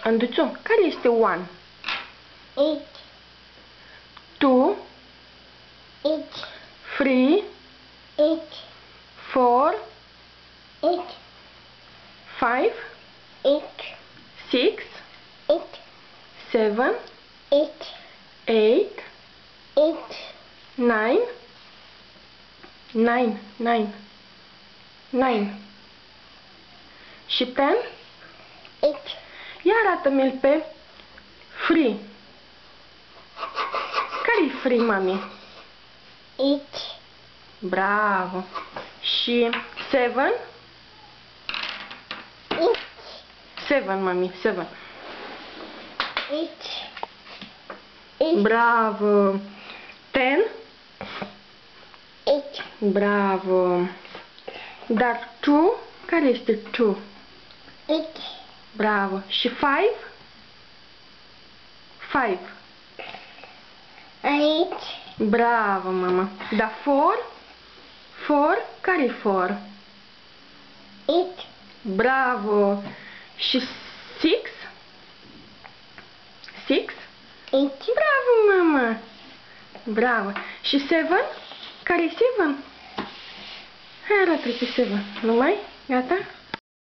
Anduțu, care este 1? 8. 2, 8. 3, 8. 4, 8. 5, 8. 6, 8. 7, 8. 8, 8. 9, 9, 9, 9. Și 10? 8. Ia arată-mi-l pe free. Care-i free, mami? 8. Bravo. Și 7? 8. 7, mami, 7. 8. 8. Bravo. 10? 8. Bravo. Dar 2? Care este 2? 8. Bravo. Și 5? 5. 8. Bravo, mama. Dar 4? 4? Care-i 4? 8. Bravo. Și 6? 6? 8. Bravo, mama. Bravo. Și 7? Care-i 7? Hai, arată-i pe 7. Nu mai? Gata?